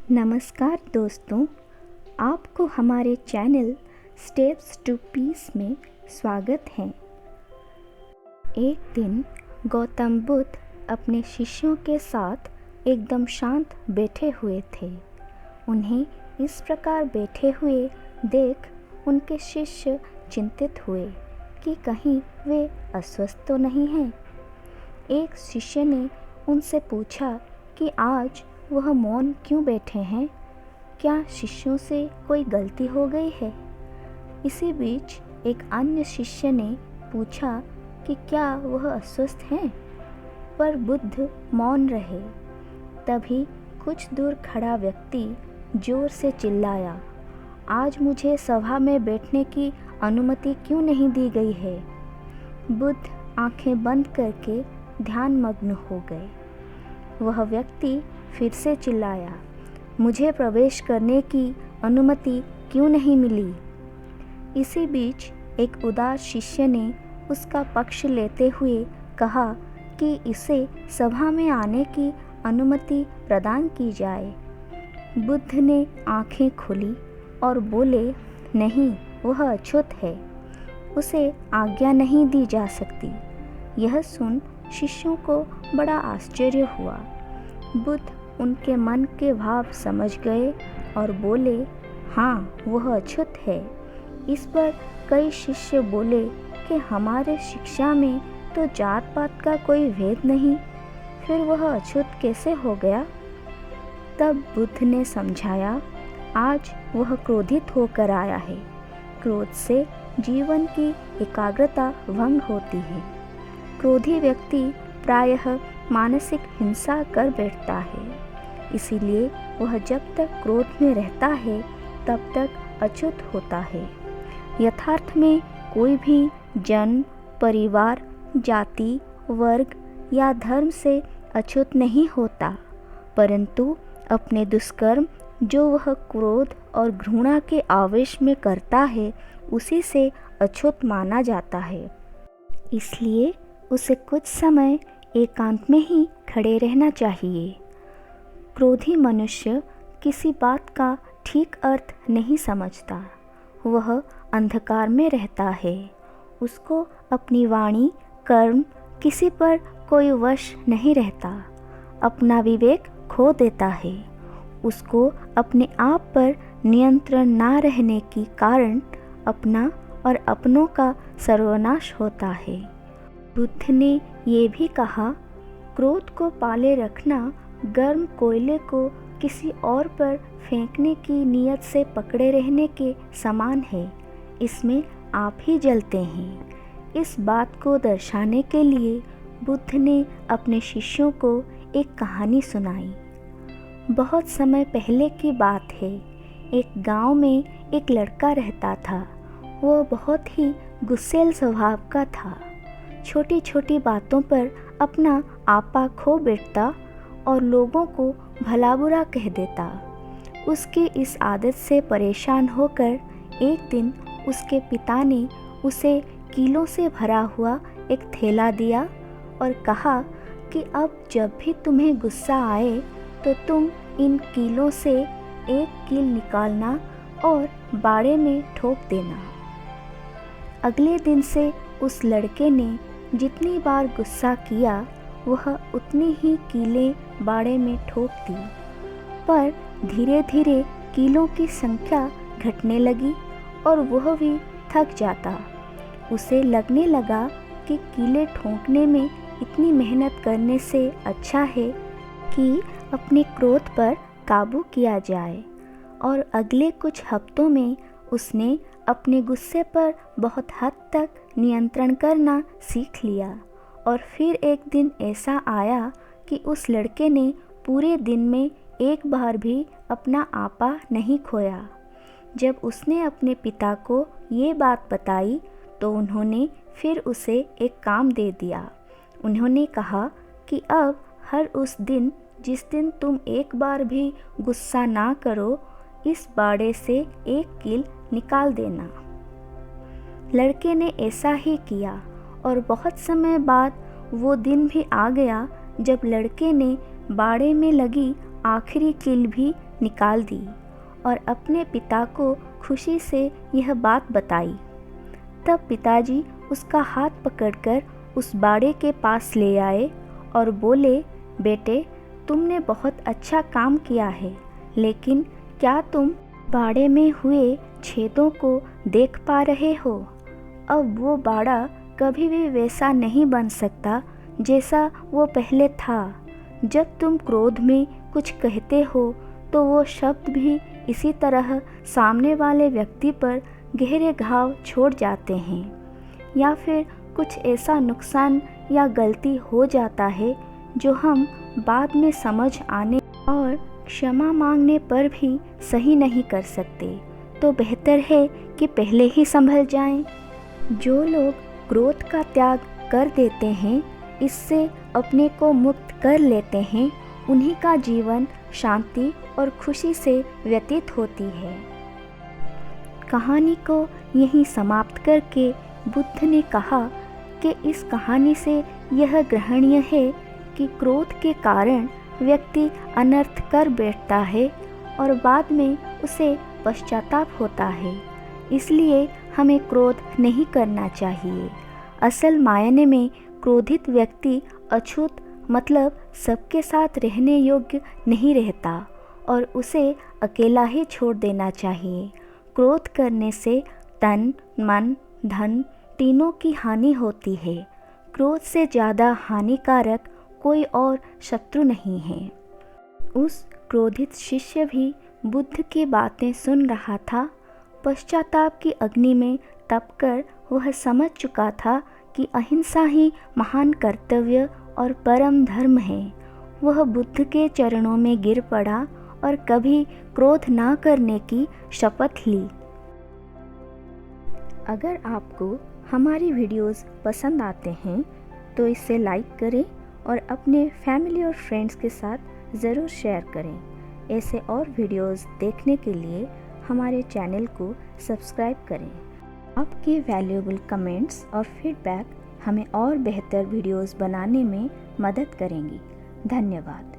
नमस्कार दोस्तों, आपको हमारे चैनल स्टेप्स टू पीस में स्वागत है। एक दिन गौतम बुद्ध अपने शिष्यों के साथ एकदम शांत बैठे हुए थे। उन्हें इस प्रकार बैठे हुए देख उनके शिष्य चिंतित हुए कि कहीं वे अस्वस्थ तो नहीं हैं। एक शिष्य ने उनसे पूछा कि आज वह मौन क्यों बैठे हैं? क्या शिष्यों से कोई गलती हो गई है? इसी बीच एक अन्य शिष्य ने पूछा कि क्या वह अस्वस्थ हैं? पर बुद्ध मौन रहे। तभी कुछ दूर खड़ा व्यक्ति जोर से चिल्लाया, आज मुझे सभा में बैठने की अनुमति क्यों नहीं दी गई है? बुद्ध आंखें बंद करके ध्यानमग्न हो गए। वह व्यक्ति फिर से चिल्लाया, मुझे प्रवेश करने की अनुमति क्यों नहीं मिली? इसी बीच एक उदार शिष्य ने उसका पक्ष लेते हुए कहा कि इसे सभा में आने की अनुमति प्रदान की जाए। बुद्ध ने आंखें खोली और बोले, नहीं, वह अछूत है, उसे आज्ञा नहीं दी जा सकती। यह सुन शिष्यों को बड़ा आश्चर्य हुआ। बुद्ध उनके मन के भाव समझ गए और बोले, हाँ, वह अछूत है। इस पर कई शिष्य बोले कि हमारे शिक्षा में तो जात पात का कोई भेद नहीं, फिर वह अछूत कैसे हो गया? तब बुद्ध ने समझाया, आज वह क्रोधित होकर आया है। क्रोध से जीवन की एकाग्रता भंग होती है। क्रोधी व्यक्ति प्रायः मानसिक हिंसा कर बैठता है। इसीलिए वह जब तक क्रोध में रहता है तब तक अछूत होता है। यथार्थ में कोई भी जन्म, परिवार, जाति, वर्ग या धर्म से अछूत नहीं होता, परंतु अपने दुष्कर्म जो वह क्रोध और घृणा के आवेश में करता है उसी से अछूत माना जाता है। इसलिए उसे कुछ समय एकांत में ही खड़े रहना चाहिए। क्रोधी मनुष्य किसी बात का ठीक अर्थ नहीं समझता। वह अंधकार में रहता है। उसको अपनी वाणी, कर्म किसी पर कोई वश नहीं रहता। अपना विवेक खो देता है। उसको अपने आप पर नियंत्रण ना रहने के कारण अपना और अपनों का सर्वनाश होता है। बुद्ध ने ये भी कहा, क्रोध को पाले रखना गर्म कोयले को किसी और पर फेंकने की नीयत से पकड़े रहने के समान है। इसमें आप ही जलते हैं। इस बात को दर्शाने के लिए बुद्ध ने अपने शिष्यों को एक कहानी सुनाई। बहुत समय पहले की बात है। एक गांव में एक लड़का रहता था। वह बहुत ही गुस्सैल स्वभाव का था। छोटी छोटी बातों पर अपना आपा खो बैठता और लोगों को भला बुरा कह देता। उसकी इस आदत से परेशान होकर एक दिन उसके पिता ने उसे कीलों से भरा हुआ एक थैला दिया और कहा कि अब जब भी तुम्हें गुस्सा आए तो तुम इन कीलों से एक कील निकालना और बाड़े में ठोक देना। अगले दिन से उस लड़के ने जितनी बार गुस्सा किया वह उतनी ही कीलें बाड़े में ठोक दी। पर धीरे धीरे कीलों की संख्या घटने लगी और वह भी थक जाता। उसे लगने लगा कि कीलें ठोकने में इतनी मेहनत करने से अच्छा है कि अपने क्रोध पर काबू किया जाए। और अगले कुछ हफ्तों में उसने अपने गुस्से पर बहुत हद तक नियंत्रण करना सीख लिया। और फिर एक दिन ऐसा आया कि उस लड़के ने पूरे दिन में एक बार भी अपना आपा नहीं खोया। जब उसने अपने पिता को ये बात बताई तो उन्होंने फिर उसे एक काम दे दिया। उन्होंने कहा कि अब हर उस दिन जिस दिन तुम एक बार भी गुस्सा ना करो, इस बाड़े से एक कील निकाल देना। लड़के ने ऐसा ही किया और बहुत समय बाद वो दिन भी आ गया जब लड़के ने बाड़े में लगी आखिरी कील भी निकाल दी और अपने पिता को खुशी से यह बात बताई। तब पिताजी उसका हाथ पकड़कर उस बाड़े के पास ले आए और बोले, बेटे, तुमने बहुत अच्छा काम किया है, लेकिन क्या तुम बाड़े में हुए छेदों को देख पा रहे हो? अब वो बाड़ा कभी भी वैसा नहीं बन सकता जैसा वो पहले था। जब तुम क्रोध में कुछ कहते हो तो वो शब्द भी इसी तरह सामने वाले व्यक्ति पर गहरे घाव छोड़ जाते हैं, या फिर कुछ ऐसा नुकसान या गलती हो जाता है जो हम बाद में समझ आने और क्षमा मांगने पर भी सही नहीं कर सकते। तो बेहतर है कि पहले ही संभल जाएं। जो लोग क्रोध का त्याग कर देते हैं, इससे अपने को मुक्त कर लेते हैं, उन्हीं का जीवन शांति और खुशी से व्यतीत होती है। कहानी को यहीं समाप्त करके बुद्ध ने कहा कि इस कहानी से यह ग्रहणीय है कि क्रोध के कारण व्यक्ति अनर्थ कर बैठता है और बाद में उसे पश्चाताप होता है। इसलिए हमें क्रोध नहीं करना चाहिए। असल मायने में क्रोधित व्यक्ति अछूत मतलब सबके साथ रहने योग्य नहीं रहता और उसे अकेला ही छोड़ देना चाहिए। क्रोध करने से तन, मन, धन तीनों की हानि होती है। क्रोध से ज़्यादा हानिकारक कोई और शत्रु नहीं है। उस क्रोधित शिष्य भी बुद्ध की बातें सुन रहा था। पश्चाताप की अग्नि में तपकर वह समझ चुका था कि अहिंसा ही महान कर्तव्य और परम धर्म है। वह बुद्ध के चरणों में गिर पड़ा और कभी क्रोध ना करने की शपथ ली। अगर आपको हमारी वीडियोस पसंद आते हैं तो इसे लाइक करें और अपने फैमिली और फ्रेंड्स के साथ ज़रूर शेयर करें। ऐसे और वीडियोस देखने के लिए हमारे चैनल को सब्सक्राइब करें। आपके वैल्यूएबल कमेंट्स और फीडबैक हमें और बेहतर वीडियोस बनाने में मदद करेंगी। धन्यवाद।